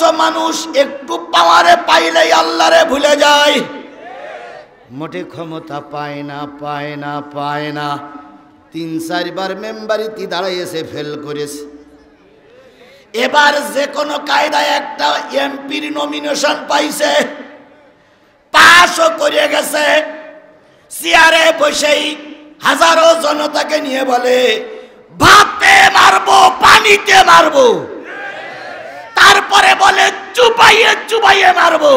অথচ মানুষ একটু পাওয়ারে পাইলেই আল্লাহরে ভুলে যায়, মোটে ক্ষমতা পায় না পায় না পায় না। ৩-৪ বার মেম্বারিতে দাঁড়াইয়েছে, ফেল করেছে। এবার যে কোনো কায়দায় একটা এমপির নমিনেশন পাইছে, পাশও করে গেছে। চেয়ারে বসেই হাজারো জনতাকে নিয়ে বলে ভাতে মারবো পানিতে মারবো, তারপরে বলে চুপাইয়ে চুপাইয়ে মারবো।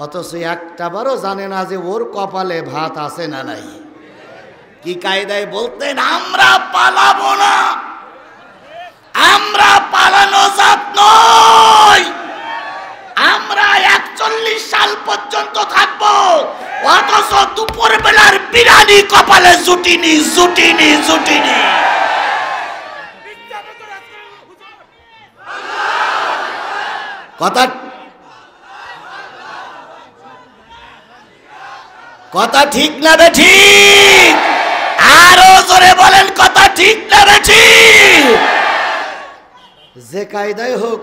অথচ একটা বারও জানে না যে ওর কপালে ভাত আছে না নাই। কি কায়দায় বলতেন, আমরা পালাবো না, আমরা পালানো জাত নই, আমরা 41 সাল পর্যন্ত থাকবো। অথচ দুপুর বেলার বিরানি কপালে জুটিনি জুটিনি জুটিনি। কথা ঠিক না বেঠিক? আরো জোরে বলেন, কথা ঠিক না বেঠিক? যে কায়দায় হোক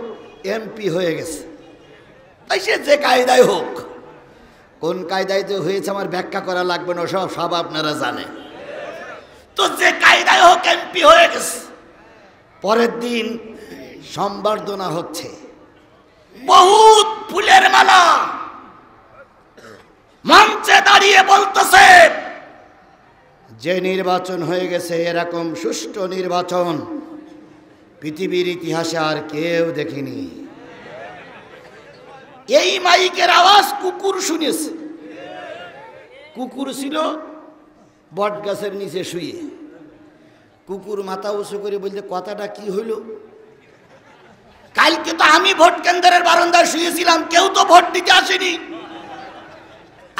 এমপি হয়ে গেছে, তাই সে যে কায়দায় হোক, কোন কায়দায় যে হয়েছে আমার ব্যাখ্যা করা লাগবে না, সব আপনারা জানেন। তো যে কায়দায় হোক এমপি হয়ে গেছে। পরের দিন সম্বর্ধনা হচ্ছে, বহুত ফুলের মালা, মঞ্চে দাঁড়িয়ে বলতেছে যে নির্বাচন হয়ে গেছে, এরকম সুষ্ঠু নির্বাচন পৃথিবীর ইতিহাসে আর কেউ দেখেনি। এই মাইকের আওয়াজ কুকুর শুনেছে। কুকুর ছিল বট গাছের নিচে শুয়ে। কুকুর মাথা উঁচু করে বলতে, কথাটা কি হইল? কালকে তো আমি ভোট কেন্দ্রের বারান্দায় শুয়েছিলাম, কেউ তো ভোট দিতে আসেনি।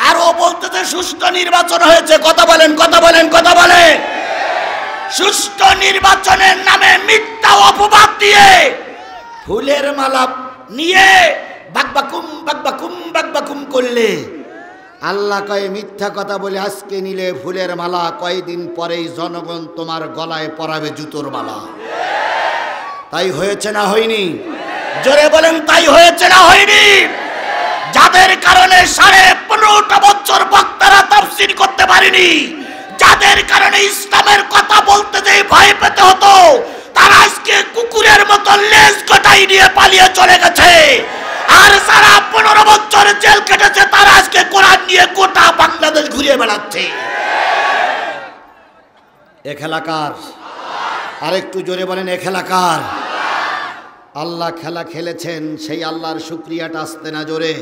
আর ও বলতেছে সুষ্ঠু নির্বাচন হয়েছে। কথা বলেন, কথা বলেন, কথা বলেন। সুষ্ঠু নির্বাচনের নামে মিথ্যা অপবাদ দিয়ে ফুলের মালা নিয়ে বাকবাকুম বাকবাকুম বাকবাকুম করলে আল্লাহ কয় মিথ্যা কথা বলে আজকে নিলে ফুলের মালা, কয়েকদিন পরেই জনগণ তোমার গলায় পরাবে জুতোর মালা। তাই হয়েছে না হয়নি? জোরে বলেন, তাই হয়েছে না হয়নি? যাদের কারণে 15.5 বছর বক্তারা তাফসীর করতে পারেনি, যাদের কারণে ইসলামের কথা বলতে যে ভয় পেতে হতো, তারা আজকে কুকুরের মতো লেজ কটাই নিয়ে পালিয়ে চলে গেছে। আর যারা 15 বছর জেল কেটেছে, তারা আজকে কোরআন নিয়ে গোটা বাংলাদেশ ঘুরে বেড়াচ্ছে। এ খেলা কার? আরেকটু জোরে বলেন, এ খেলা কার? আল্লাহ খেলা খেলেছেন, সেই আল্লাহর শুকরিয়াটা আসতে না জোরে?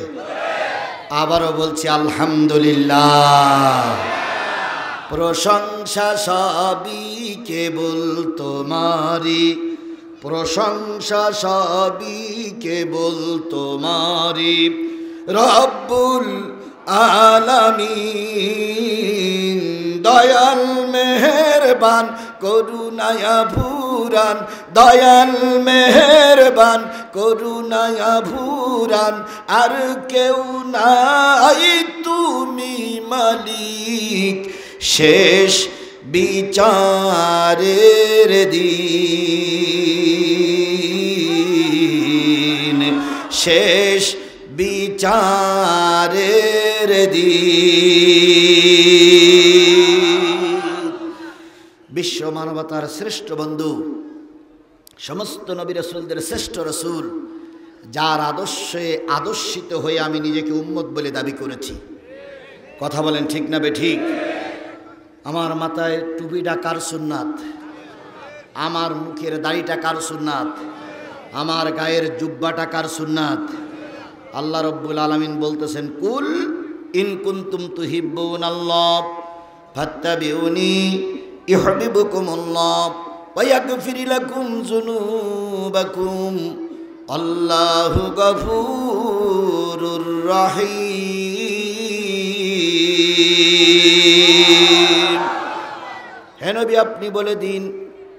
আবারও বলছি আলহামদুলিল্লাহ। প্রশংসা সবই কেবল তোমারি, প্রশংসা সবই কেবল তোমারি, রব্বুল আলামিন। দয়াল মেহেরবান করুণায়া ভুরান, দয়াল মেহেরবান করুণায়া ভুরান, আর কেউ নাই তুমি মালিক শেষ বিচারের দিন, শেষ বিচারের দিন। বিশ্ব মানবতার শ্রেষ্ঠ বন্ধু, সমস্ত নবী রাসূলদের শ্রেষ্ঠ রাসূল, যার আদর্শে আদর্শিত হয়ে আমি নিজেকে উম্মত বলে দাবি করেছি। কথা বলেন ঠিক না বেঠিক? আমার মাথায় টুপিটা কার সুন্নাত? আমার মুখের দাড়িটা কার সুন্নাত? আমার গায়ের জুব্বাটা কার সুন্নাত? আল্লাহ রব্বুল আলামিন বলতেছেন, কুল ইন কুনতুম তুহিব্বুনাল্লাহ ফাত্তাবিউনি ইউহিব্বুকুমুল্লাহ ওয়া ইয়াগফির লাকুম যুনুবাকুম আল্লাহু গফুরুর রহিম। হে নবী, আপনি বলে দিন,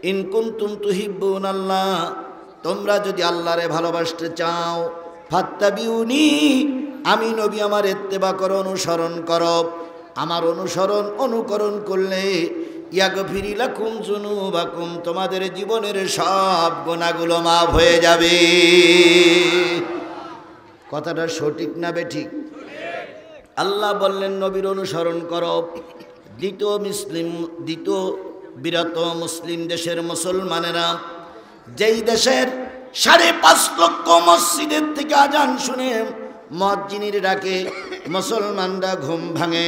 ইন কুনতুম তুহিব্বুনাল্লাহ, তোমরা যদি আল্লাহরে ভালোবাসতে চাও, ফাত্তাবিউনি, আমি নবী আমার ইত্তেবা করো, অনুসরণ করো। আমার অনুকরণ করলে ইয়াগফির লাকুম যুনুবাকুম, তোমাদের জীবনের সব গুনাহগুলো মাফ হয়ে যাবে। কথাটা সঠিক না বেঠিক? আল্লাহ বললেন নবীর অনুসরণ করো। দ্বিতীয় বিরত মুসলিম দেশের মুসলমানেরা, যেই দেশের 5.5 লক্ষ মসজিদের থেকে আজান শুনে মুয়াজ্জিনের ডাকে মুসলমানরা ঘুম ভাঙে,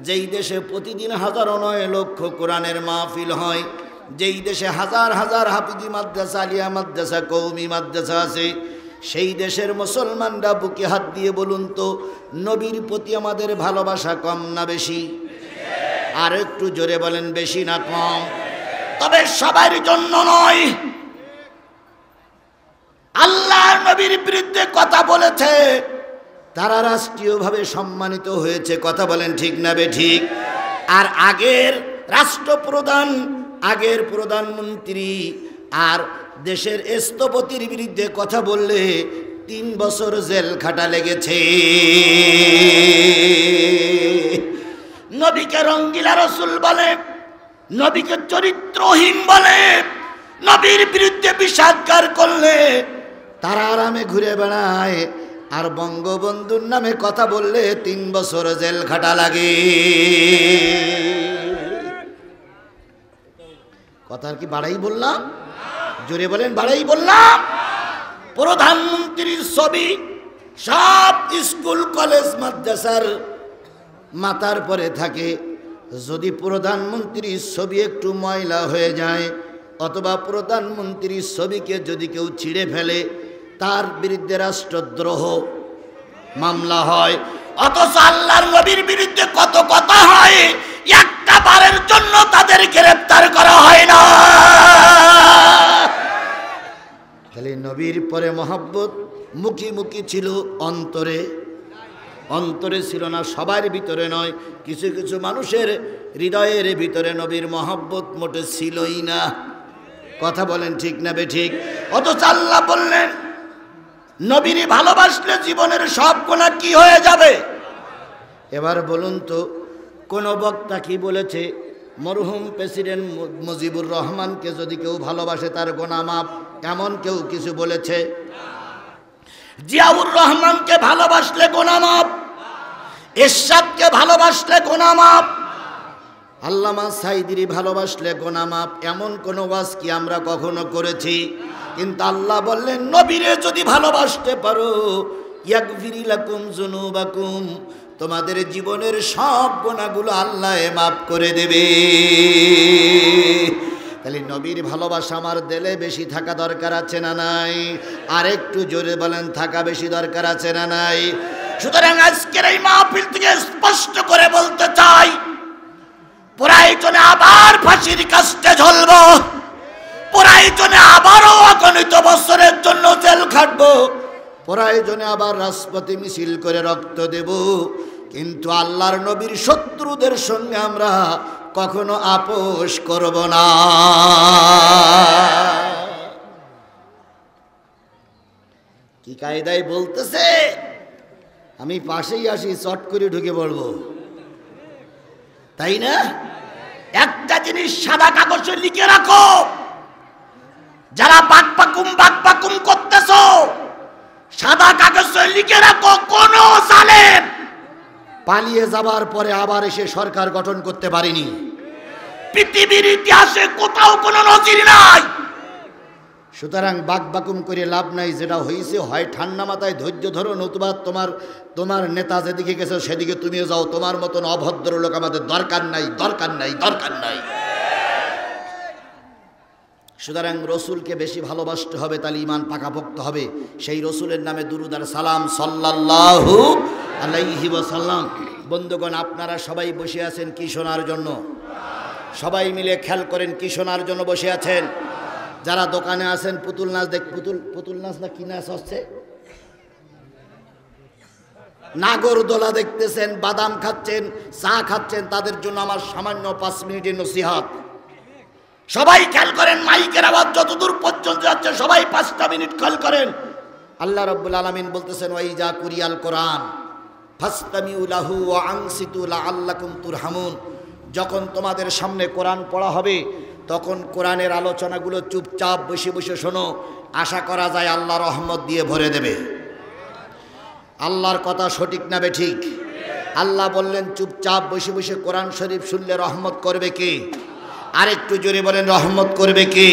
যেই দেশে প্রতিদিন হাজারো নয় লক্ষ কোরআনের মাহফিল হয়, যেই দেশে হাজার হাজার হাফিজি মাদ্রাসা, আলিয়া মাদ্রাসা, কওমি মাদ্রাসা আছে, সেই দেশের মুসলমানরা বুকে হাত দিয়ে বলুন তো, নবীর প্রতি আমাদের ভালোবাসা কম না বেশি? আর একটু জোরে বলেন, বেশি না কম? তবে সবার জন্য নয়। আল্লাহর নবীর বিরুদ্ধে কথা বলেছে, তারা রাষ্ট্রীয়ভাবে সম্মানিত হয়েছে। কথা বলেন ঠিক না বেঠিক? আর আগের রাষ্ট্রপ্রধান, আগের প্রধানমন্ত্রী আর দেশের স্থপতির বিরুদ্ধে কথা বললে 3 বছর জেল খাটা লেগেছে। নবীকে রঙ্গিলা রসুল বলে, নবীকে চরিত্রহীন বলে, নবীর বিরুদ্ধে বিষাদগার করলে তারা আরামে ঘুরে বেড়ায়, আর বঙ্গবন্ধুর নামে কথা বললে 3 বছর জেল খাটা লাগে। কথা কি বাড়াই বললাম? জোরে বলেন, বাড়াই বললাম? প্রধানমন্ত্রীর ছবি সব স্কুল কলেজ মাদ্রাসার মাথার পরে থাকে। যদি প্রধানমন্ত্রীর ছবি একটু ময়লা হয়ে যায়, অথবা প্রধানমন্ত্রীর ছবিকে যদি কেউ ছিঁড়ে ফেলে, তার বিরুদ্ধে রাষ্ট্রদ্রোহ মামলা হয়। অথচ আল্লাহর নবীর বিরুদ্ধে কত কথা হয়, একটা বারের জন্য তাদের গ্রেফতার করা হয় না। তাহলে নবীর পরে মহব্বত মুখে মুখে ছিল, অন্তরে অন্তরে ছিল না। সবার ভিতরে নয়, কিছু কিছু মানুষের হৃদয়ের ভিতরে নবীর মহব্বত মোটে ছিলই না। কথা বলেন ঠিক না বেঠিক? অথচ আল্লাহ বললেন নবীর ভালোবাসলে জীবনের সব গুনাহ কি হয়ে যাবে। এবার বলুন তো, কোন বক্তা কি বলেছে মরহুম প্রেসিডেন্ট মুজিবুর রহমানকে যদি কেউ ভালোবাসে তার গুনাহ মাফ? এমন কেউ কিছু বলেছে? জিয়াউর রহমানকে ভালোবাসলে গুনাহ মাফ, এরশাদকে ভালোবাসলে গুনাহ মাফ, আল্লামা সাইদিরি ভালোবাসলে গুনাহ মাফ, এমন কোন ওয়াজ কি আমরা কখনো করেছি? কিন্তু আল্লাহ বললেন নবীরে যদি ভালোবাসতে পারো, ইয়াগফির লাকুম যুনুবাকুম, তোমাদের জীবনের সব গুনাহগুলো আল্লাহ মাফ করে দেবে। তাহলে নবীর ভালোবাসা আমার দিলে বেশি থাকা দরকার আছে না নাই? আর একটু জোরে বলেন, থাকা বেশি দরকার আছে না নাই? সুতরাং আজকের এই মাহফিল থেকে স্পষ্ট করে বলতে চাই, প্রয়োজনে আবার ফাঁসির কাস্টে ঝুলব, প্রয়োজনে আবারও অগণিত বছরের জন্য জেল খাটবো, প্রয়োজনে আবার রাজপথে মিছিল করে রক্ত দেব, কিন্তু আল্লাহর নবীর শত্রুদের সঙ্গে আমরা কখনো আপোষ করব না। কি কায়দায় বলতেছে, আমি পাশেই আসি, চট করে ঢুকে পড়বো, তাই না? একটা জিনিস সাদা কাগজে লিখে রাখো, যারা বাকবাকুম করতেছো, সাদা কাগজে লিখে রাখো, কোন জালেম পালিয়ে যাবার পরে আবার এসে সরকার গঠন করতে পারেনি। পৃথিবীর ইতিহাসে কোথাও কোনো নজির নাই। সুতরাং বাকবাকুম করে লাভ নাই, যেটা হয়েছে হয় ঠান্ডা মাথায় ধৈর্য ধরো, নতুবা তোমার নেতা যেদিকে গেছে সেদিকে তুমিও যাও। তোমার মতন অভদ্র লোক আমাদের দরকার নাই, দরকার নাই, দরকার নাই। সুতরাং রসুলকে বেশি ভালোবাসতে হবে, তাহলে ঈমান পাকাপোক্ত হবে। সেই রসুলের নামে দুরূদ আর সালাম সাল্লাল্লাহু আলাইহি ওয়াসাল্লাম। বন্ধুগণ, আপনারা সবাই বসে আছেন কি শোনার জন্য? সবাই মিলে খেয়াল করেন, কি শোনার জন্য বসে আছেন? যারা দোকানে আছেন পুতুল নাচ পুতুল নাচ না কি নাচ হচ্ছে, নাগরদোলা দেখতেছেন, বাদাম খাচ্ছেন, চা খাচ্ছেন, তাদের জন্য আমার সামান্য 5 মিনিটের নসিহত। সবাই খেয়াল করেন, মাইকের আওয়াজ যতদূর পর্যন্ত যাচ্ছে সবাই 5টা মিনিট খেয়াল করেন। আল্লাহ রাব্বুল আলামিন বলতেছেন, ওয়াইজা কুরিয়াল কোরআন ফাসতামিউ লাহু ওয়া আনসিতু লাআল্লাকুম তুরহামুন। যখন তোমাদের সামনে কোরআন পড়া হবে, তখন কোরআনের আলোচনাগুলো চুপচাপ বসে বসে শোনো, আশা করা যায় আল্লাহ রহমত দিয়ে ভরে দেবে। আল্লাহর কথা সঠিক না বেঠিক? আল্লাহ বললেন চুপচাপ বসে বসে কোরআন শরীফ শুনলে রহমত করবে কে? আরেকটু জোরে বলেন রহমত করবে কে?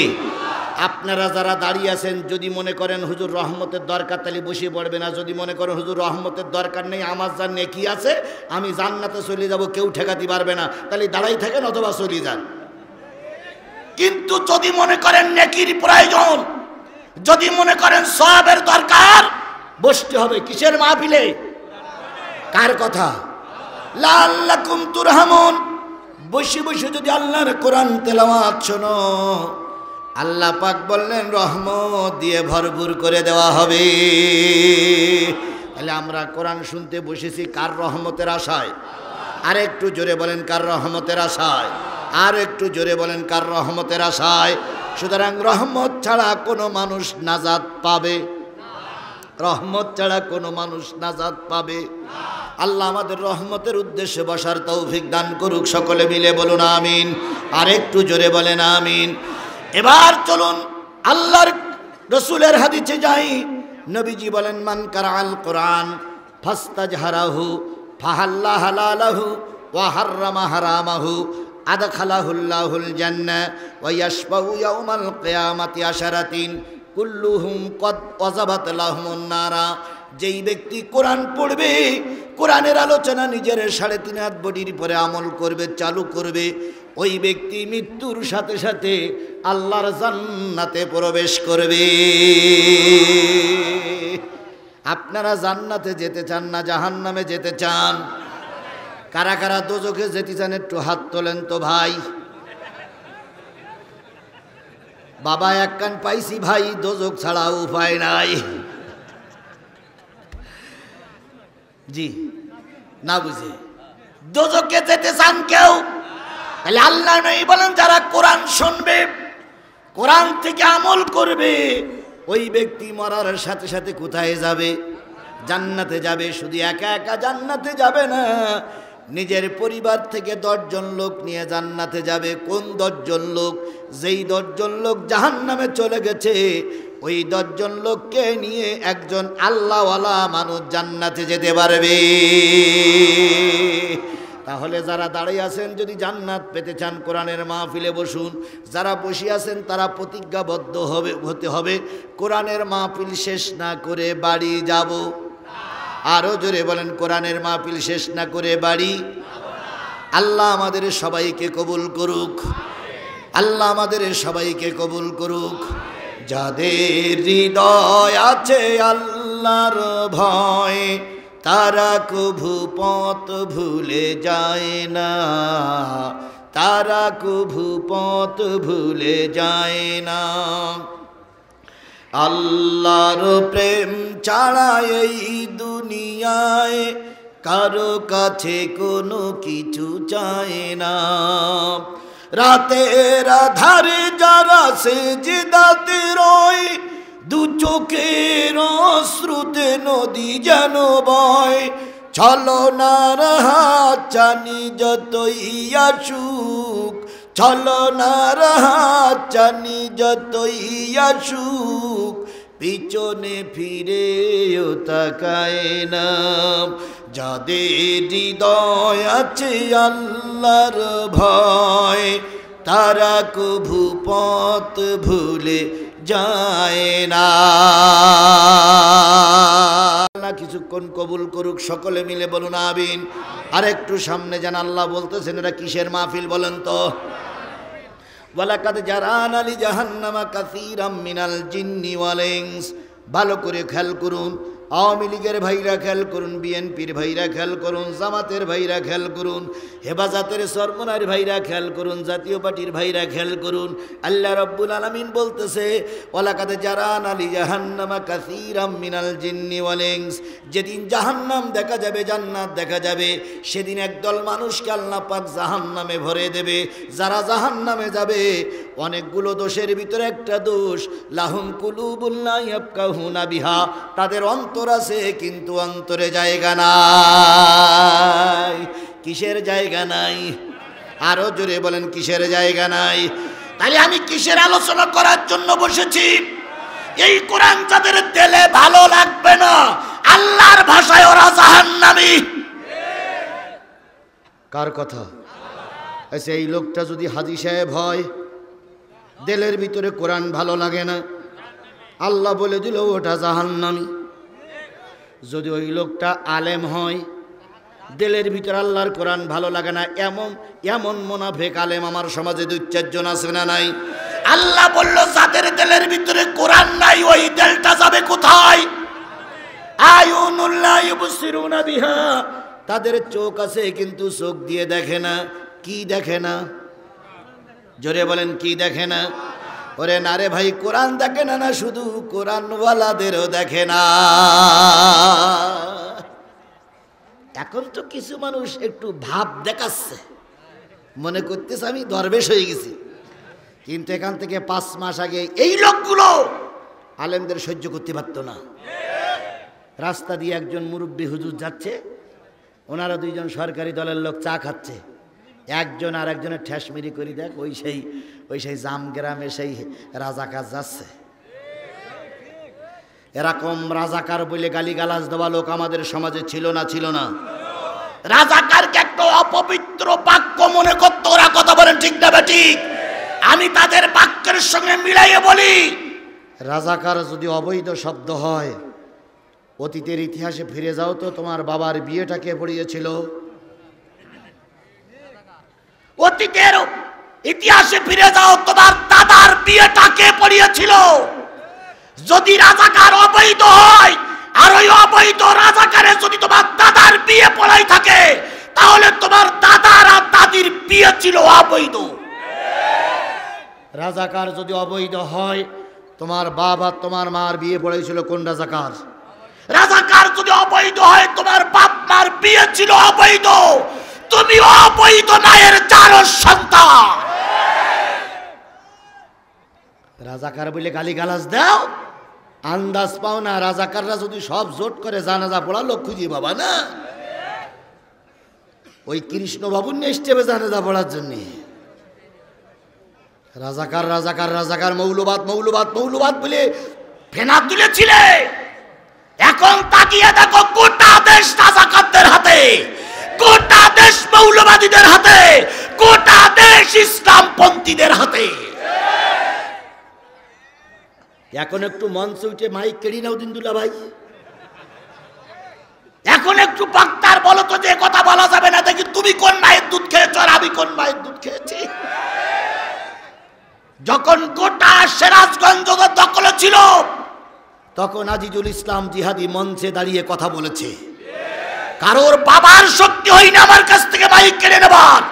আপনারা যারা দাঁড়িয়ে আছেন, যদি মনে করেন হুজুর রহমতের দরকার তাহলে বসে পড়বে না। যদি মনে করেন হুজুর রহমতের দরকার নেই, আমার যা নেকি আছে আমি জান্নাতে চলে যাব, কেউ ঠেকাতে পারবে না, তাহলে দাঁড়াই থাকেন অথবা চলে যান। কিন্তু যদি মনে করেন নেকির প্রয়োজন, যদি মনে করেন সওয়াবের দরকার, বসতে হবে। কিসের মাহফিলে? কার কথা? লাআল্লাকুম তুরহামুন। বসে বসে যদি আল্লাহর কোরআন তেলাওয়াত শোনো, আল্লাহ পাক বললেন রহমত দিয়ে ভরপুর করে দেওয়া হবে। তাহলে আমরা কোরআন শুনতে বসেছি কার রহমতের আশায়? আর একটু জোরে বলেন কার রহমতের আশায়? আর একটু জোরে বলেন কার রহমতের আশায়? সুতরাং রহমত ছাড়া কোনো মানুষ নাজাত পাবে? রহমত ছাড়া কোনো মানুষ নাজাত পাবে? আল্লাহ আমাদের রহমতের উদ্দেশ্যে বসার তৌফিক দান করুক। সকলে মিলে বলুন আমিন। আর একটু জোরে বলেন আমিন। এবার চলুন আল্লাহর রসুলের হাদিসে যাই। নবীজি বলেন মান কারাল কোরআন ফাস্তাজহারাহু ফাহাল্লা হালালাহু ওয়া হাররামা হারামাহু আদখালাহুল্লাহুল জান্নাহ ওয়া ইয়াশফাউ ইয়াউমাল কিয়ামাতি আশারাতিন কুল্লুহুম কদ ওয়াজাবাত লাহুমুন নারা। যেই ব্যক্তি কোরআন পড়বে, কোরআনের আলোচনা নিজের 3.5 হাত বডির পরে আমল করবে, চালু করবে, ওই ব্যক্তি মৃত্যুর সাথে সাথে আল্লাহর জান্নাতে প্রবেশ করবে। আপনারা জান্নাতে যেতে চান না জাহান্নামে যেতে চান? কারা কারা দোজখে যেতে চান একটু হাত তোলেন তো ভাই। বাবা এক কান পাইছি ভাই, দোজখ ছাড়া উপায় নাই। জি না বুঝে দোজখে যেতে চান কেউ? তাহলে আল্লাহ নবী বলেন যারা কোরআন শুনবে, কোরআন থেকে আমল করবে, ওই ব্যক্তি মরার সাথে সাথে কোথায় যাবে? জান্নাতে যাবে। শুধু একা একা জান্নাতে যাবে না, নিজের পরিবার থেকে 10 জন লোক নিয়ে জান্নাতে যাবে। কোন 10 জন লোক? যেই 10 জন লোক জাহান্নামে চলে গেছে, ওই 10 জন লোককে নিয়ে একজন আল্লাহওয়ালা মানুষ জান্নাতে যেতে পারবে। তাহলে যারা দাঁড়িয়ে আছেন, যদি জান্নাত পেতে চান কোরআনের মাহফিলে বসুন। যারা বসে আছেন তারা প্রতিজ্ঞাবদ্ধ হতে হবে, কোরআনের মাহফিল শেষ না করে বাড়ি যাব। আরো জোরে বলেন কোরআনের মাহফিল শেষ না করে বাড়ি। আল্লাহ আমাদের সবাইকে কবুল করুক। আল্লাহ আমাদের সবাইকে কবুল করুক। যাদের হৃদয় আছে আল্লাহর ভয়, তারা কভু পথ ভুলে যায় না, তারা কভু পথ ভুলে যায় না। আল্লাহর প্রেম ছাড়া এই দুনিয়ায় কারো কাছে কোনো কিছু চায় না। রাতের আধারে যারা সেজদাতে রয়, দু চোখের অশ্রুতে নদী যেন বয়। ছলনার হাত চানি যতই আসুক, ছলনার হাত চানি যতই আসুক, পিছনে ফিরেও তাকায় না। যাদের হৃদয় আছে আল্লাহর ভয়, তারা কভু পথ ভুলে যায় না। কিছুক্ষণ কবুল করুক। সকলে মিলে বলুন আমিন। আর একটু সামনে যান। আল্লাহ বলতেছেন এটা কিসের মাহফিল বলেন তো? ওয়ালাকাদ জারানা লি জাহান্নামা কাসীরাম মিনাল জিন্নি ওয়াল ইনস। ভালো করে খেয়াল করুন। আওয়ামী লীগের ভাইরা খেয়াল করুন, বিএনপির ভাইরা খেয়াল করুন, জামাতের ভাইরা খেয়াল করুন, হেফাজতের সরমনার ভাইরা খেয়াল করুন, জাতীয় পার্টির ভাইরা খেয়াল করুন। আল্লাহ রাব্বুল আলামিন বলতেছে ওয়ালাকাদ জারানা লি জাহান্নামা কাসীরাম মিনাল জিন্নি ওয়াল ইনস। যেদিন জাহান্নাম দেখা যাবে, জান্নাত দেখা যাবে, সেদিন একদল মানুষকে আল্লাহ পাক জাহান্নামে ভরে দেবে। যারা জাহান্নামে যাবে, অনেকগুলো দোষের ভিতরে একটা দোষ, লাহুম কুলুবুন লা ইয়াফকাহুনা বিহা, তাদের অন্তর আছে কিন্তু অন্তরে জায়গা নাই। কিসের জায়গা নাই? আরো জোরে বলেন কিসের জায়গা নাই? তাহলে আমি কিসের আলোচনা করার জন্য বসেছি? এই কোরআন যাদের দিলে ভালো লাগবে না, আল্লাহর ভাষায় কার কথা? আচ্ছা, এই লোকটা যদি হাজী সাহেব হয়, দিলের ভিতরে কোরআন ভালো লাগে না, আল্লাহ বলে দিল ওটা জাহান্নামী। যদি ওই লোকটা আলেম হয়, দিলের ভিতরে আল্লাহর কোরআন ভালো লাগে না, এমন এমন মুনাফিক আলেম আমার সমাজে 2-4 জন আছে না নাই? আল্লাহ বলল যাদের দিলের ভিতরে কোরআন নাই, ওই দিলটা যাবে কোথায়? আয়ুনুল্লাহ ইউবসিরুনা বিহা, তাদের চোখ আছে কিন্তু চোখ দিয়ে দেখে না। কি দেখে না? জোরে বলেন, কি দেখে না? ওরে না রে ভাই, কোরআন দেখে না, না শুধু কোরআনওয়ালাদেরও দেখে না। এখন তো কিছু মানুষ একটু ভাব দেখাচ্ছে, মনে করতেছে আমি দরবেশ হয়ে গেছি, কিন্তু এখান থেকে 5 মাস আগে এই লোকগুলো আলেমদের সহ্য করতে পারত না। রাস্তা দিয়ে একজন মুরব্বী হুজুর যাচ্ছে, ওনারা 2 জন সরকারি দলের লোক চা খাচ্ছে, একজন আর একজনের ঠেসমেরি করে দেখ, ওই সেই জামগ্রামে সেই রাজাকার যাচ্ছে। এরকম রাজাকার বলে গালিগালাজ দেওয়া লোক আমাদের সমাজে ছিল না? ছিল না? রাজাকারকে একটা অপবিত্র বাক্য মনে করতো ওরা। কথা বলেন ঠিক না ঠিক? আমি তাদের বাক্যের সঙ্গে মিলাইয়ে বলি, রাজাকার যদি অবৈধ শব্দ হয়, অতীতের ইতিহাসে ফিরে যাও তো, তোমার বাবার বিয়েটা কে পড়িয়েছিল? অতীতের ইতিহাসে ফিরে যাও, তোমার দাদার বিয়েটা কে পড়িয়েছিল? যদি রাজাকার অবৈধ হয়, আর ওই অবৈধ রাজাকারে যদি তোমার দাদার বিয়ে পড়াই থাকে, তাহলে তোমার দাদার আর দাদির বিয়ে ছিল অবৈধ। রাজাকার যদি অবৈধ হয়, তোমার বাবা তোমার মার বিয়ে পড়াইছিল কোন রাজাকার? রাজাকার যদি অবৈধ হয়, তোমার বাপ মার বিয়ে ছিল অবৈধ। তুমি অবৈধ মায়ের 4 সন্তান। রাজাকার বলে গালিগালাজ দাও, আন্দাজ পাও না? রাজাকাররা যদি সব জোট করে জানাজা পড়া লোক খুঁজি বাবা না, ওই কৃষ্ণ বাবুর নেস্টেবে জানাজা পড়ার জন্য রাজাকার রাজাকার রাজাকার মৌলবাদ মৌলবাদ মৌলবাদ বলে ফেনা তুলেছিলে। এখন তাকিয়ে দেখো, গোটা দেশ রাজাকারদের হাতে, গোটা দেশ মৌলবাদীদের হাতে, গোটা দেশ ইসলামপন্থীদের হাতে। এখন একটু মঞ্চে উঠে মাইক কেড়ি নাও দিনদুলা ভাই, এখন একটু বক্তার বলো তো যে কথা বলা যাবে না, দেখি তুমি কোন মায়ের দুধ খেয়েছো আর আমি কোন মায়ের দুধ খেয়েছি। যখন গোটা সিরাজগঞ্জ দখলে ছিল, তখন আজিজুল ইসলাম জিহাদি মঞ্চে দাঁড়িয়ে কথা বলেছে। কারোর বাবার শক্তি হয়নি আমার কাছ থেকে মাইক কেড়ে নেবার।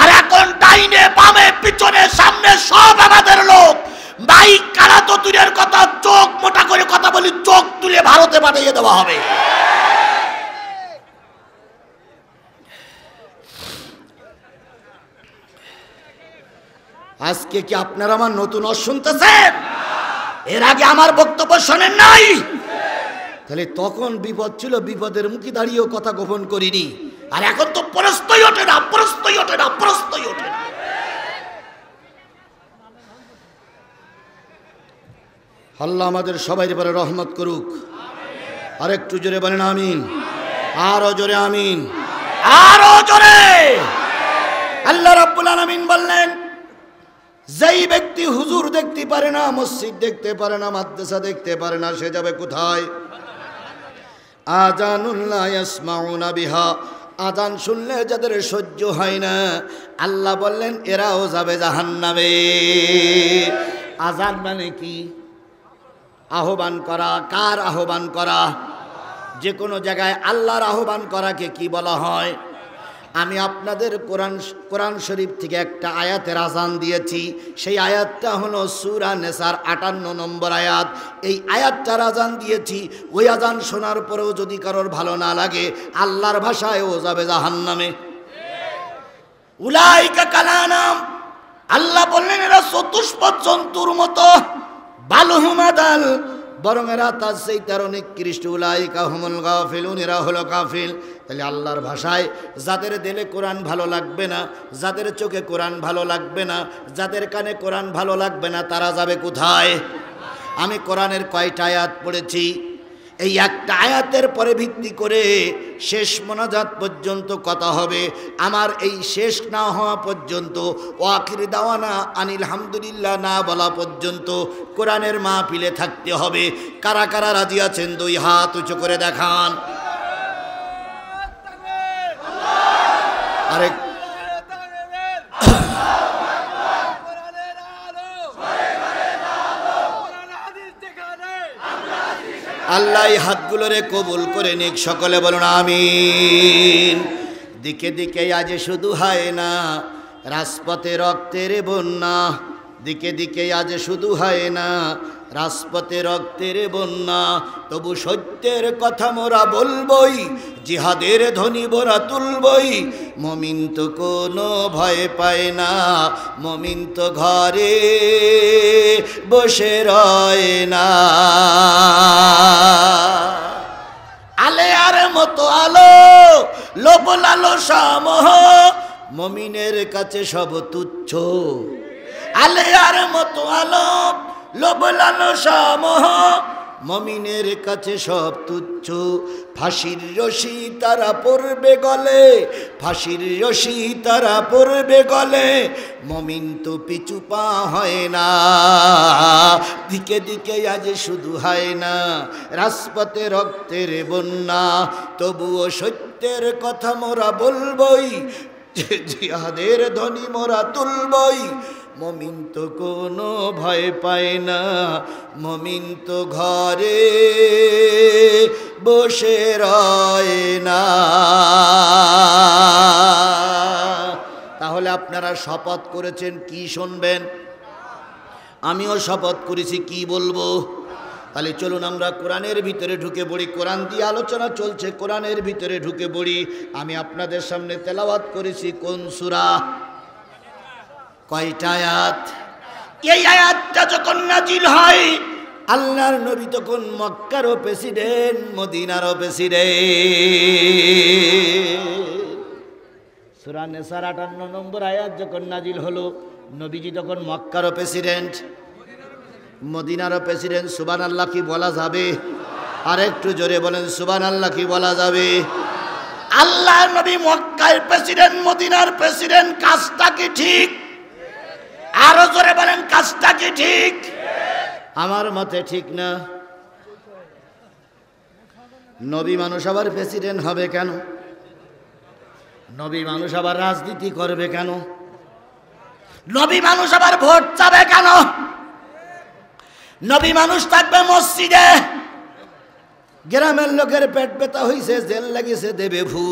আর এখন ডাইনে বামে পিছনে সামনে সব আমাদের লোক। মাইক কারা তো দূরের কথা, চোখ মোটা করে কথা বলি, চোখ তুলে ভারতে পাঠিয়ে দেওয়া হবে। আজকে কি আপনারা আমার নতুন শুনতেছেন? এর আগে আমার বক্তব্য শোনেন নাই? তাহলে তখন বিপদ ছিল, বিপদের মুখে দাঁড়িয়েও কথা গোপন করিনি। আর এখন তো প্রশ্নই ওঠে না, প্রশ্নই ওঠে না, প্রশ্নই ওঠে না। আল্লাহ আমাদের সবাই এবারে রহমত করুক। আর একটু জোরে বলেন আমিন, আরো জোরে আমিন, আরো জোরে। আল্লাহ রাব্বুল আলামিন বললেন, যেই ব্যক্তি হুজুর দেখতে পারে না, মসজিদ দেখতে পারে না, মাদ্রাসা দেখতে পারে না, সে যাবে কোথায়? আযানুন লা ইয়াসমাউনা বিহা, আযান শুনলে যাদের সহ্য হয় না, আল্লাহ বললেন এরাও যাবে জাহান্নামে। আযান মানে কি? আহ্বান করা। কার আহ্বান করা? যে কোনো জায়গায় আল্লাহর আহ্বান করাকে কি বলা হয়? আমি আপনাদের কোরআন শরীফ থেকে একটা আয়াতের আযান দিয়েছি। সেই আয়াতটা হলো সূরা নেসার 58 নম্বর আয়াত। এই আয়াতটার আযান দিয়েছি। ওই আযান শোনার পরেও যদি কারোর ভালো না লাগে, আল্লাহর ভাষায় ও যাবে জাহান্নামে। উলাইকা কালানাম, আল্লাহ বললেন এরা চতুষ্পদ জন্তুর মতো। বালহুম আদাল, বরং এরা তার সেই তার নিকৃষ্ট। উলাইকা হুমুল গাফিলুন, এরা হলো কাফিল। তাহলে আল্লাহর ভাষায় যাদের দিলে কোরআন ভালো লাগবে না, যাদের চোখে কোরআন ভালো লাগবে না, যাদের কানে কোরআন ভালো লাগবে না, তারা যাবে কোথায়? আমি কোরআনের কয়টা আয়াত পড়েছি? এই একটা আয়াতের পরে ভিত্তি করে শেষ মোনাজাত পর্যন্ত কথা হবে। আমার এই শেষ না হওয়া পর্যন্ত, ওয়াকির দাওয়ানা আনিল হামদুলিল্লাহ না বলা পর্যন্ত কোরআনের মাহফিলে থাকতে হবে। কারা কারা রাজি আছেন দুই হাত উঁচু করে দেখান। আরে আল্লাহ এই হাতগুলোরে কবুল করে নিক, সকলে বলুন আমিন। দিকে দিকে আজ শুধু হয় না রাজপথে রক্তের বন্যা, দিকে দিকে আজ শুধু হয় না রাজপথে রক্তের বন্যা, তবু সত্যের কথা মোরা বলবই, জিহাদের ধ্বনি মোরা তুলবই। মুমিন তো কোনো ভয় পায় না, মুমিন তো ঘরে বসে রয় না। আলেয়ার মতো আলো লোভ লালসা মোহ, মুমিনের কাছে সব তুচ্ছ। আলেয়ার মতো আলো লোভ লালসা মোহ, মুমিনের কাছে সব তুচ্ছ। ফাঁসির রশি তারা পড়বে গলে, ফাঁসির রশি তারা পড়বে গলে, মুমিন তো পিছু পা হয় না। দিকে দিকে আজ শুধু হয় না রাজপথে রক্তের বন্যা, তবুও সত্যের কথা মোরা বলবই, জিহাদের ধ্বনি মোরা তুলবই। মুমিন তো কোনো ভয় পায় না, মুমিন তো ঘরে বসে রয় না। তাহলে আপনারা শপথ করেছেন কি শুনবেন? আমিও শপথ করেছি কি বলবো। তাহলে চলুন আমরা কোরআনের ভিতরে ঢুকে পড়ি। কোরআন দিয়ে আলোচনা চলছে, কোরআনের ভিতরে ঢুকে পড়ি। আমি আপনাদের সামনে তেলাওয়াত করেছি কোন সূরা, কয়টা আয়াত? এই আয়াতটা যখন নাজিল হয়, আল্লাহর নবী তখন মক্কারও প্রেসিডেন্ট, মদিনারও প্রেসিডেন্ট। সূরা নিসার 58 নম্বর আয়াত যখন নাজিল হলো, নবীজি তখন মক্কারও প্রেসিডেন্ট, মদিনারও প্রেসিডেন্ট। সুবহানাল্লাহ কি বলা যাবে? আর একটু জোরে বলেন সুবহানাল্লাহ কি বলা যাবে? আল্লাহর নবী মক্কার প্রেসিডেন্ট, মদিনার প্রেসিডেন্ট, কাজটা কি ঠিক? আরো জোরে বলেন কাজটা কি ঠিক? আমার মতে ঠিক না। নবী মানুষ আবার প্রেসিডেন্ট হবে কেন? নবী মানুষ আবার রাজনীতি করবে কেন? নবী মানুষ আবার ভোট চাবে কেন? নবী মানুষ থাকবে মসজিদে, গ্রামের লোকের পেট ব্যথা হইছে, জেল লাগিছে, দেবে ফু,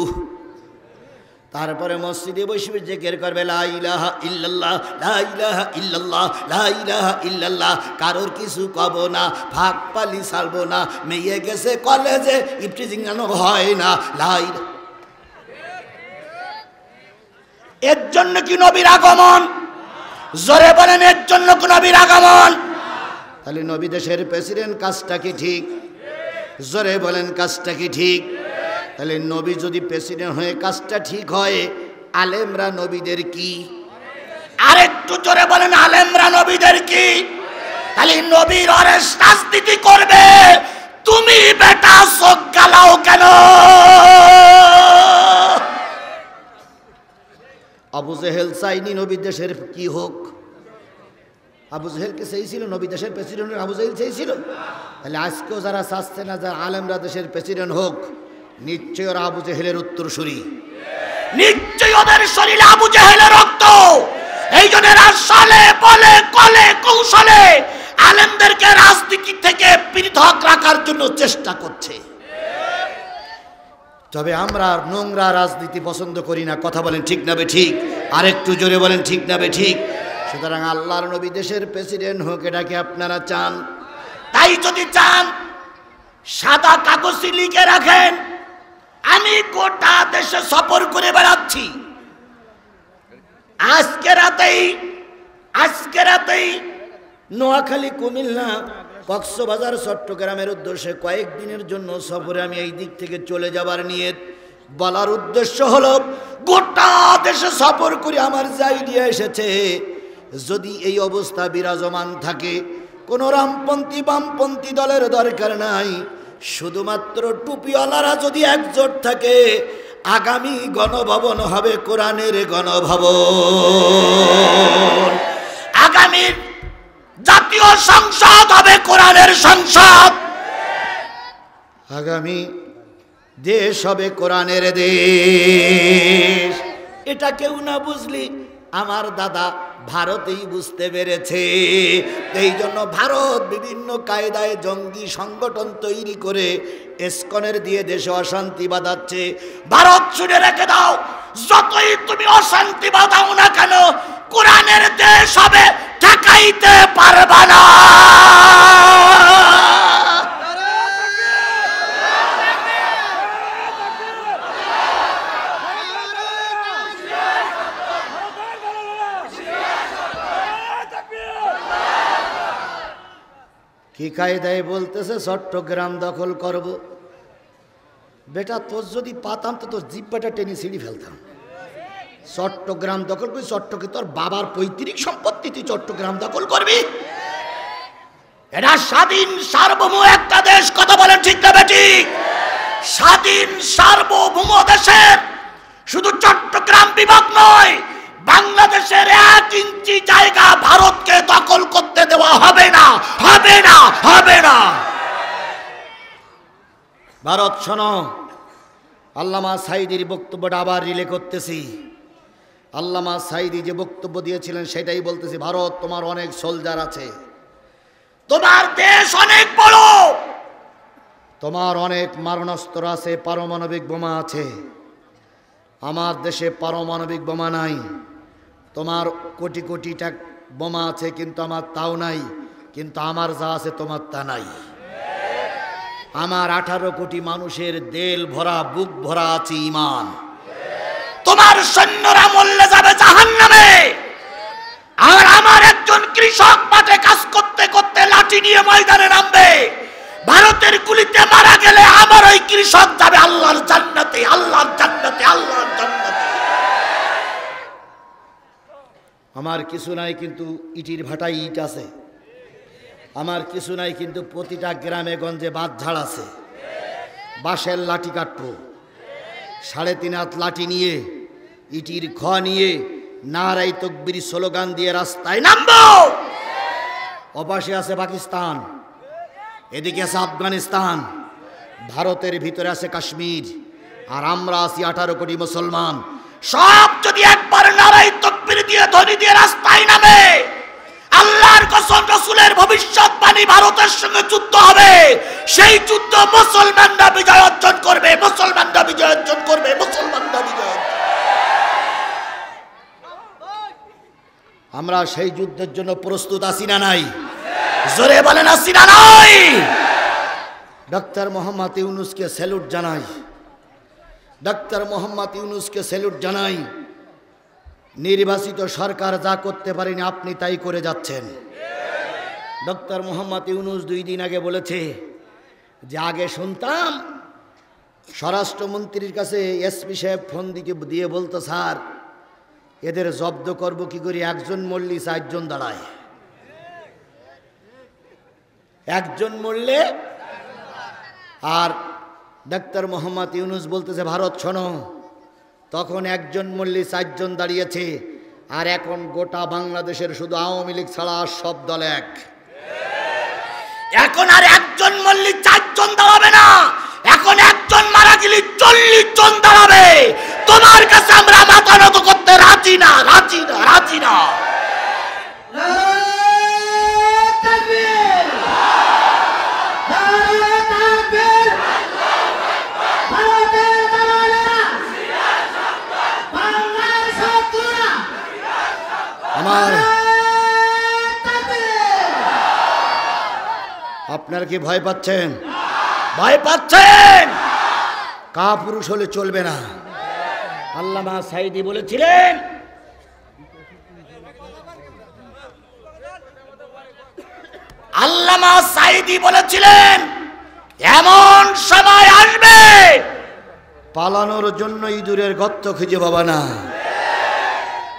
তারপরে মসজিদে বসে জিকির করবে লা ইলাহা ইল্লাল্লাহ, লা ইলাহা ইল্লাল্লাহ, লা ইলাহা ইল্লাল্লাহ। কারোর কিছু কব না, ভাগ পালি ছাড়বো না, মেয়ে গেছে কলেজে, ইফটিজিং হয় না, লা ইলাহা। এর জন্য কি নবীর আগমন? জোরে বলেন এর জন্য কি নবীর আগমন? তাহলে নবী দেশের প্রেসিডেন্ট, কাজটা কি ঠিক? জোরে বলেন কাজটা কি ঠিক? তাহলে নবী যদি প্রেসিডেন্ট হয়ে কাজটা ঠিক হয়, আলেমরা নবীদের কি? আরেকটু জোরে বলেন আলেমরা নবীদের কি? তাহলে নবীর অরে রাজনীতি করবে, তুমি বেটা চোখ গালাও কেন? আবু জেহেল চাইনি নবী দেশের কি হোক? আবু জেহেলকে চেয়েছিল নবী দেশের প্রেসিডেন্ট, আবু জেহেল চেয়েছিল। তাহলে আজকেও যারা চাচ্ছে না যারা আলেমরা দেশের প্রেসিডেন্ট হোক, নিশ্চয় ওরা আবু জেহেলের উত্তরসূরি, নিশ্চয় ওদের শরীরে আবু জেহেলের রক্ত। এই জন্য সালে বলে কলে কৌশলে আলেমদেরকে রাজনীতি থেকে পৃথক রাখার জন্য চেষ্টা করছে। তবে আমরা নোংরা রাজনীতি পছন্দ করি না, কথা বলেন ঠিক না বে ঠিক? আরেকটু জোরে বলেন ঠিক না বে ঠিক? সুতরাং আল্লাহর নবী দেশের প্রেসিডেন্ট হোক, এটাকে আপনারা চান? তাই যদি চান সাদা কাগজে লিখে রাখেন, আমি গোটা দেশে সফর করে বেড়াচ্ছি। আজকে রাতেই নোয়াখালী, কুমিল্লা, কক্সবাজার, চট্টগ্রামের উদ্দেশ্যে কয়েকদিনের জন্য সফরে আমি এই দিক থেকে চলে যাবার নিয়ত। বলার উদ্দেশ্য হলো গোটা দেশে সফর করে আমার আইডিয়া এসেছে, যদি এই অবস্থা বিরাজমান থাকে, কোনো রামপন্থী বামপন্থী দলের দরকার নাই, শুধুমাত্র টুপিওয়ালারা যদি একজোট থাকে, আগামী গণভবন হবে কোরআনের গণভবন, আগামী জাতীয় সংসদ হবে কোরআনের সংসদ, আগামী দেশ হবে কোরআনের দেশ। এটা কেউ না বুঝলি আমার দাদা ভারতেই বুঝতে পেরেছে। এই জন্য ভারত বিভিন্ন কায়দায় জঙ্গি সংগঠন তৈরি করে ইসকনের দিয়ে দেশে অশান্তি বাঁধাচ্ছে। ভারত শুনে রেখে দাও, যতই তুমি অশান্তি বাঁধাও না কেন, কোরআনের দেশ হবে, ঠেকাইতে পারবা না। কি কায়দায় বলতেছে চট্টগ্রাম দখল করব। বেটা তোর যদি পাতাম তো তোর জিব্বাটা টেনে ছিঁড়ি ফেলতাম। চট্টগ্রাম দখল করবি, চট্টগ্রাম তোর বাবার পৈতৃক সম্পত্তি, তুই চট্টগ্রাম দখল করবি? এটা স্বাধীন সার্বভৌম একটা দেশ, কথা বলেন ঠিক না বেঠিক? স্বাধীন সার্বভৌম দেশের শুধু চট্টগ্রাম বিভাগ নয়, বাংলাদেশের 1 ইঞ্চি জায়গা ভারতকে দখল করতে দেওয়া হবে না, হবে না, হবে না। ভারত শোনো, আল্লামা সাঈদীর বক্তব্যটা আবার রিলে করতেছি। আল্লামা সাঈদী যে বক্তব্য দিয়েছিলেন সেটাই বলতেছি। ভারত, তোমার অনেক সোলজার আছে, তোমার দেশ অনেক বড়, তোমার অনেক মারণাস্ত্র আছে, পারমাণবিক বোমা আছে। আমার দেশে পারমাণবিক বোমা নাই। তোমার কোটি কোটি টাকা বোমা আছে, কিন্তু আমার তাও নাই। কিন্তু আমার যা আছে তোমার তা নাই। আমার 18 কোটি মানুষের দেল ভরা, বুক ভরা আছে ঈমান। তোমার সৈন্যরা মরলে যাবে জাহান্নামে, আর আমার একজন কৃষক মাঠে কাজ করতে করতে লাঠি নিয়ে ময়দানে নামবে। ভারতের গুলিতে মারা গেলে আমার ওই কৃষক যাবে আল্লাহর জান্নাতে, আল্লাহর জান্নাতে, আল্লাহর জান্নাতে। আমার কিছু নাই, কিন্তু ইটির ভাটায় ইট আছে। আমার কিছু নাই, কিন্তু প্রতিটা গ্রামে গঞ্জে বাঁধঝাড় আছে। বাঁশের লাঠি কাটবো, 3.5 হাত লাঠি নিয়ে, ইটির খ নিয়ে, নারাই তাকবীর স্লোগান দিয়ে রাস্তায় নামবো। ওপাশে আছে পাকিস্তান, এদিকে আছে আফগানিস্তান, ভারতের ভিতরে আছে কাশ্মীর, আর আমরা আছি 18 কোটি মুসলমান। সব যদি একবার নারাই তাকবীর দিয়ে ধ্বনি দিয়ে রাস্তায় নামে, আল্লাহর কসম, রাসূলের ভবিষ্যৎবাণী, ভারতের সঙ্গে যুদ্ধ হবে। সেই যুদ্ধ মুসলমানরা বিজয় অর্জন করবে, মুসলমানরা বিজয় অর্জন করবে, মুসলমানরা বিজয় অর্জন। আমরা সেই যুদ্ধের জন্য প্রস্তুত আছি না নাই? জোরে বলেন আছি না নাই? ডক্টর মোহাম্মদ ইউনূসকে স্যালুট জানাই, ডক্টর মোহাম্মদ ইউনূসকে স্যালুট জানাই। নির্বাচিত সরকার যা করতে পারেনি আপনি তাই করে যাচ্ছেন। ডক্টর মোহাম্মদ ইউনূস 2 দিন আগে বলেছে যে আগে শুনতাম স্বরাষ্ট্রমন্ত্রীর কাছে এসপি সাহেব ফোন দিয়ে বলতো, স্যার এদের জব্দ করব কি করে, একজন মরলে 4 জন দাঁড়ায়, একজন মরলে। আর ডক্টর মোহাম্মদ ইউনূস বলতেছে, ভারত শোনো, তখন একজন মরলে 4 জন দাঁড়িয়েছে, আর এখন গোটা বাংলাদেশের শুধু আওয়ামী লীগ ছাড়া সব দল এক। এখন আর একজন মরলে 4 জন দাঁড়াবে না, এখন একজন মারা গেলে 40 জন দাঁড়াবে। তোমার কাছে আমরা মাথা নত করতে রাজি না, রাজি না, রাজি না। আমার আপনারা কি ভয় পাচ্ছেন? ভয় পাচ্ছেন? কাপুরুষ হলে চলবে না। আল্লামা সাঈদী বলেছিলেন, আল্লামা সাঈদী বলেছিলেন, এমন সময় আসবে পালানোর জন্য ইঁদুরের গর্ত খুঁজে পাবা না।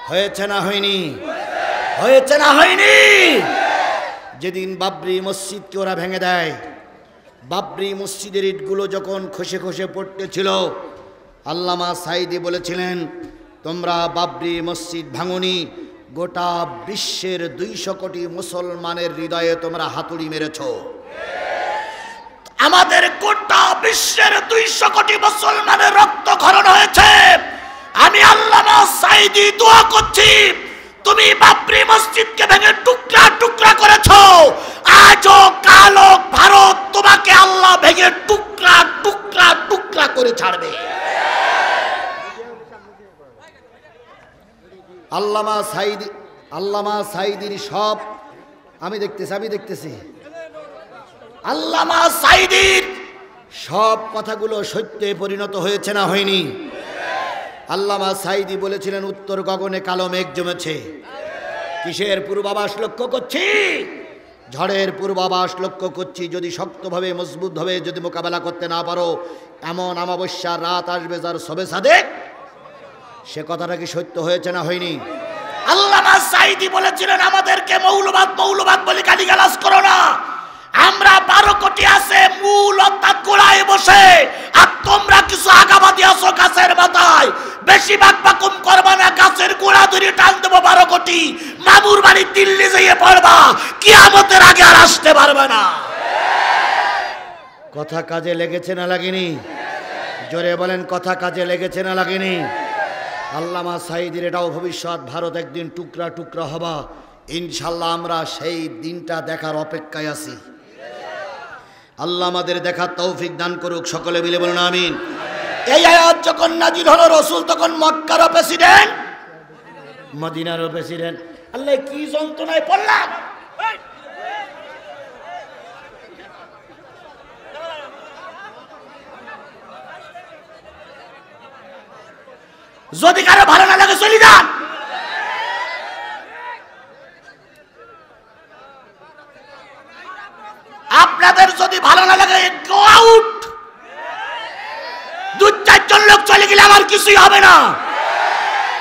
হয়েছে না হয়নি? হয়েছে না হয়নি? যেদিন বাবরি মসজিদকে ওরা ভেঙে দেয়, বাবরি মসজিদের ইটগুলো যখন খসে খসে পড়তেছিল, আল্লামা সাঈদী বলেছিলেন, তোমরা বাবরি মসজিদ ভাঙনি, গোটা বিশ্বের 200 কোটি মুসলমানের হৃদয়ে তোমরা হাতুড়ি মেরেছ। আমাদের গোটা বিশ্বের 200 কোটি মুসলমানের রক্তক্ষরণ হয়েছে। আমি আল্লামা সাঈদী দোয়া করছি, তুমি বাবরি মসজিদকে ভেঙে টুকরা টুকরা করেছ, আজও কালো ভারত তোমাকে আল্লাহ ভেঙে টুকরা টুকরা টুকরা করে ছাড়বে। আল্লামা সাঈদীর সব আমি দেখতেছি আল্লামা সাঈদীর সব কথাগুলো সত্যে পরিণত হয়েছে না হয়নি? আল্লামা সাঈদী বলেছিলেন, উত্তর গগনে কালো মেঘ জমেছে। কিসের পূর্বাভাস লক্ষ্য করছি? ঝড়ের পূর্বাভাস লক্ষ্য করছি। যদি শক্তভাবে মজবুতভাবে যদি মোকাবেলা করতে না পারো, এমন অমাবস্যার রাত আসবে যার সবে সাদেক। সে কথাটা কি সত্য হয়েছে না হয়নি? আল্লামা সাঈদী বলেছিলেন, আমাদেরকে মৌলবাদ বলে গালিগালাজ করো না। আমরা 12 কোটি আছে মূল অর্থাৎ গোড়ায় বসে, আর তোমরা কিছু আগাবাদী আছো গাছের মাথায়। বেশি বাকবাকুম করবা না, গাছের গোড়া ধরে টান দেবো 12 কোটি। মামুর বাড়ি দিল্লি যেয়ে পড়বা, কিয়ামতের আগে আর আসতে পারবে না। কথা কাজে লেগেছে না লাগেনি? জোরে বলেন, কথা কাজে লেগেছে না লাগেনি? আল্লামা সাঈদীর এটাও ভবিষ্যৎ, ভারত একদিন টুকরা টুকরা হবা। ইনশাল্লাহ আমরা সেই দিনটা দেখার অপেক্ষায় আছি। আল্লাহ আমাদের দেখার তৌফিক দান করুক, সকলে মিলে বলুন আমিন। এই আয়াত যখন নাজিল হলো, রাসূল তখন মক্কারও প্রেসিডেন্ট, মদিনারও প্রেসিডেন্ট। আল্লাহ কি যন্ত্রণায় পড়লাম। যদি কারো ভালো না লাগে চলে যান। আপনাদের যদি ভালো না লাগে গো আউট। 2-4 জন লোক চলে গেলে আমার কিছুই হবে না,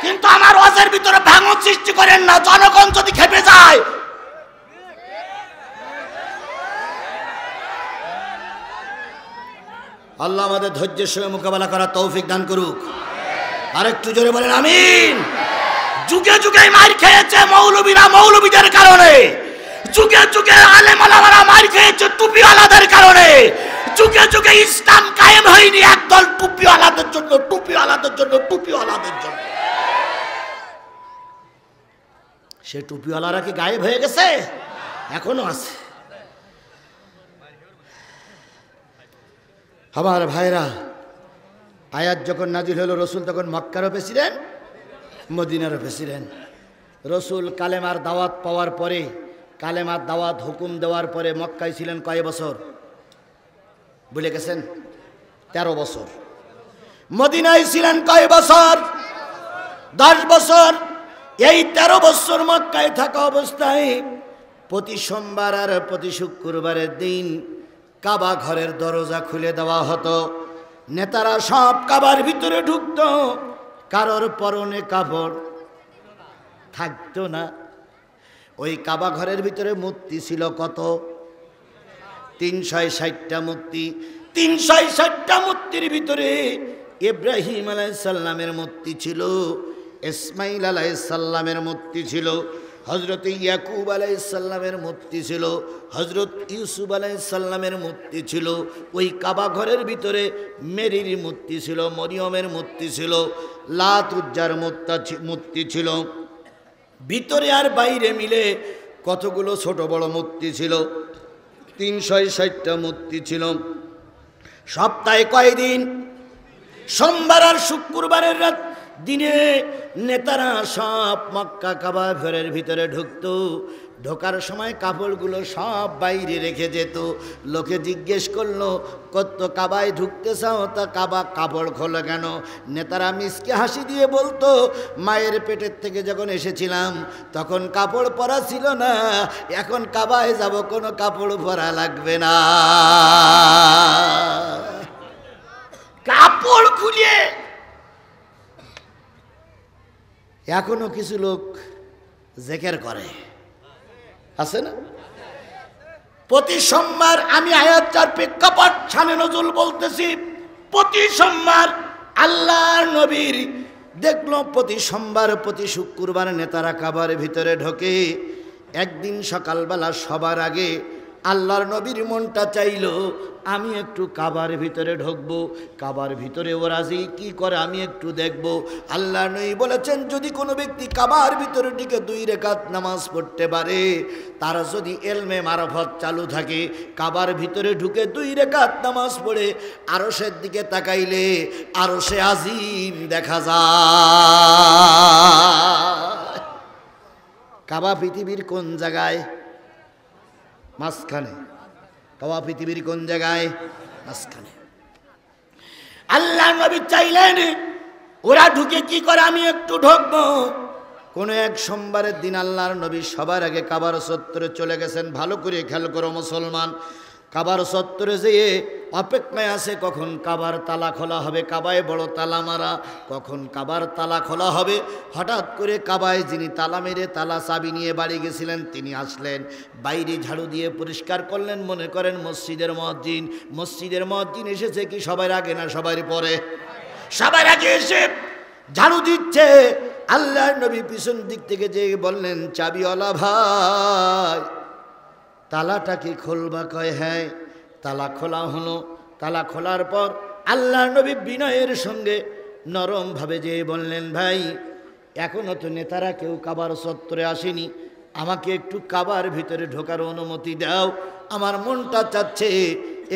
কিন্তু আমার ওয়াজের ভিতরে ভাঙন সৃষ্টি করেন না। জনগণ যদি খেপে যায়, আল্লাহ আমাদের ধৈর্যের সঙ্গে মোকাবেলা করার তৌফিক দান করুক। আরেকটু জোরে বলেন আমিন। যুগে যুগে মার খেয়েছে মৌলবীরা মৌলবীদের কারণে, যুগে যুগে আলেম ওলামারা মার খেয়েছে টুপিওয়ালাদের কারণে। যুগে যুগে ইসলাম কায়েম হয়নি একদল টুপিওয়ালাদের জন্য, টুপিওয়ালাদের জন্য, টুপিওয়ালাদের জন্য। সে টুপিওয়ালারা কি গায়েব হয়ে গেছে? এখনো আছে। আমার ভাইরা, আয়াত যখন নাজিল হলো, রসুল তখন মক্কারও প্রেসিডেন্ট, মদিনারও প্রেসিডেন্ট। রসুল কালেমার দাওয়াত পাওয়ার পরে, কালেমার দাওয়াত হুকুম দেওয়ার পরে মক্কায় ছিলেন কয় বছর? ভুলে গেছেন? 13 বছর। মদিনায় ছিলেন কয় বছর? 10 বছর। এই 13 বছর মক্কায় থাকা অবস্থায় প্রতি সোমবার আর প্রতি শুক্রবারের দিন কাবা ঘরের দরজা খুলে দেওয়া হতো। নেতারা সব কাবার ভিতরে ঢুকত, কারোর পরনে কাপড় থাকতো না। ওই কাবা ঘরের ভিতরে মূর্তি ছিল কত? 360টা মূর্তি। 360টা মূর্তির ভিতরে ইব্রাহিম আলাইহিস সালামের মূর্তি ছিল, ইসমাইল আলাইহিস সালামের মূর্তি ছিল, হযরত ইয়াকুব আলাইহিস সালামের মূর্তি ছিল, হযরত ইউসুফ আলাইহিস সালামের মূর্তি ছিল। ওই কাবা ঘরের ভিতরে মেরির মূর্তি ছিল, মরিয়মের মূর্তি ছিল, লাত উজ্জার মূর্তি ছিল। ভিতরে আর বাইরে মিলে কতগুলো ছোট বড় মূর্তি ছিল? 360টা মূর্তি ছিল। সপ্তাহে কয়দিন? সোমবার আর শুক্রবারের রাত দিনে নেতারা সব মক্কা কাবা ঘরের ভিতরে ঢুকতো। ঢোকার সময় কাপড়গুলো সব বাইরে রেখে যেত। লোকে জিজ্ঞেস করলো, কত কাবায় ঢুকতে চাও? তা কাবা কাপড় খোলো কেন? নেতারা মিসকে হাসি দিয়ে বলতো, মায়ের পেটের থেকে যখন এসেছিলাম তখন কাপড় পরা ছিল না, এখন কাবায় যাব কোনো কাপড় পরা লাগবে না। কাপড় খুলিয়ে এখনো কিছু লোক জেকের করে, আছে না? প্রতি সোমবার আমি আয়াতটার প্রেক্ষাপট শানে নজুল বলতেছি। প্রতি সোমবার আল্লাহর নবীর দেখলো প্রতি সোমবার প্রতি শুক্রবার নেতারা কাবার ভিতরে ঢোকে। একদিন সকালবেলা সবার আগে আল্লাহর নবীর মনটা চাইলো আমি একটু কাবার ভিতরে ঢুকবো, কাবার ভিতরে ওরা যে কি করে আমি একটু দেখবো। আল্লাহর নবী বলেছেন যদি কোনো ব্যক্তি কাবার ভিতরে ঢুকে 2 রাকাত নামাজ পড়তে পারে, তার যদি এলমে মারফত চালু থাকে, কাবার ভিতরে ঢুকে 2 রাকাত নামাজ পড়ে আরশের দিকে তাকাইলে আরশে আজিম দেখা যায়। কাবা পৃথিবীর কোন জায়গায়? মাঝখানে। কাবা পৃথিবীর কোন জায়গায়? মাঝখানে। আল্লাহ নবী চাইলেন ওরা ঢুকে কি করে আমি একটু ঢুকবো। কোন এক সোমবারের দিন আল্লাহর নবী সবার আগে কাবার চত্বরে চলে গেছেন। ভালো করে খেয়াল করো মুসলমান, কাবার চত্বরে যেয়ে অপেক্ষায় আছে কখন কাবার তালা খোলা হবে। কাবায় বড় তালা মারা, কখন কাবার তালা খোলা হবে। হঠাৎ করে কাবায় যিনি তালা মেরে তালা চাবি নিয়ে বাড়ি গেছিলেন তিনি আসলেন, বাইরে ঝাড়ু দিয়ে পরিষ্কার করলেন। মনে করেন মসজিদের মুয়াজ্জিন, মসজিদের মুয়াজ্জিন এসেছে কি সবার আগে না সবার পরে? সবার আগে এসে ঝাড়ু দিচ্ছে। আল্লাহর নবী পিছন দিক থেকে যে বললেন চাবিওয়ালা ভাই তালাটা কি খুলবা? কয় হ্যাঁ। তালা খোলা হলো। তালা খোলার পর আল্লাহর নবী বিনয়ের সঙ্গে নরমভাবে যে বললেন ভাই এখনো তো নেতারা কেউ কাবার চত্বরে আসেনি, আমাকে একটু কাবার ভিতরে ঢোকার অনুমতি দাও। আমার মনটা চাচ্ছে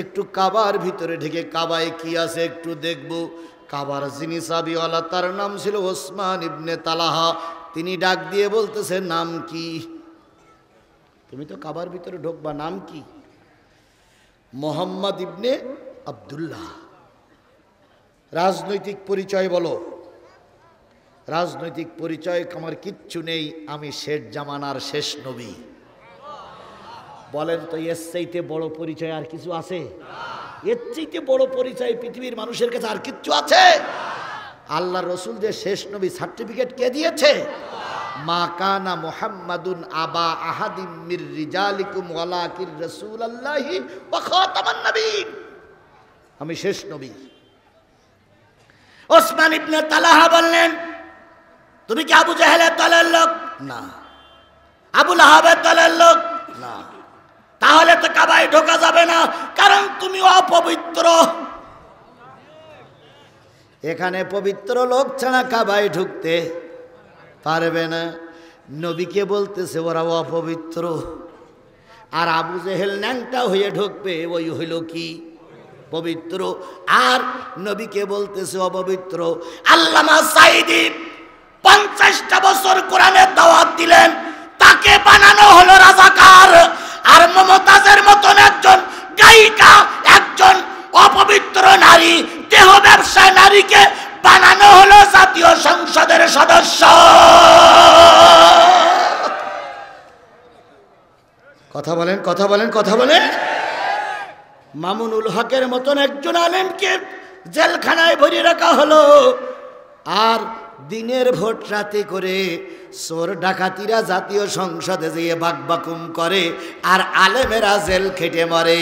একটু কাবার ভিতরে ঢেকে কাবায় কি আছে একটু দেখব। কাবার যিনি চাবিওয়ালা তার নাম ছিল ওসমান ইবনে তালাহা। তিনি ডাক দিয়ে বলতেছে নাম কি? তুমি তো কাবার ভিতরে ঢোকবা, নাম কি? মোহাম্মদ ইবনে আব্দুল্লাহ। রাজনৈতিক পরিচয় বলো? রাজনৈতিক পরিচয় আমার কিচ্ছু নেই, আমি শেষ জামানার শেষ নবী। বলেন তো এর চাইতে বড় পরিচয় আর কিছু আছে? এর চাইতে বড় পরিচয় পৃথিবীর মানুষের কাছে আর কিচ্ছু আছে? আল্লাহ রসুল যে শেষ নবী সার্টিফিকেট কে দিয়েছে? মা কানা মুহাম্মাদুন আবা আহাদিম মির রিজালিকুম ওয়ালাকির রাসূলুল্লাহি ওয়া খাতামান নবীন। আমি শেষ নবী। ওসমান ইবনে তালহা বললেন তুমি কি আবু জাহেলের দলের লোক? না। আবু লাহাবের দলের লোক? না। তাহলে তো কাবায় ঢোকা যাবে না, কারণ তুমি অপবিত্র। এখানে পবিত্র লোক ছাড়া কাবায় ঢুকতে পারবে না। নবীকে বলতেছে ওরা অপবিত্র, আর আবু জেহেল ন্যাংটা হয়ে ঢুকবে ওই হইল কি? পবিত্র। আর নবীকে বলতেছে অপবিত্র। আল্লামা সাঈদী 50টা বছর কোরআনের দাওয়াত দিলেন, তাকে বানানো হলো রাজাকার। আর মমতাজের মতন একজন গায়িকা, একজন অপবিত্র নারী, দেহ ব্যবসায় নারীকে বানানো হলো জাতীয় সংসদের সদস্য। কথা বলেন, কথা বলেন, কথা বলেন। মামুনুল হকের মতন একজন আলেমকে জেলখানায় ভরে রাখা হলো। আর দিনের ভোট রাতে করে চোর ডাকাতিরা জাতীয় সংসদে যেয়ে বাকবাকুম করে, আর আলেমেরা জেল খেটে মরে।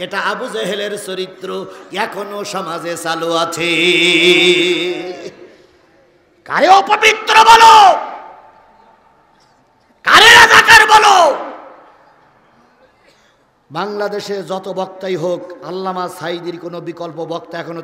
এটা আবু জেহেলের চরিত্র এখনো সমাজে চালু আছে। কারে অপবিত্র বলো, কারে রাজাকার বলো। বাংলাদেশে যত বক্তাই হোক আল্লামা সাঈদীর কোনো বিকল্প বক্তা এখনো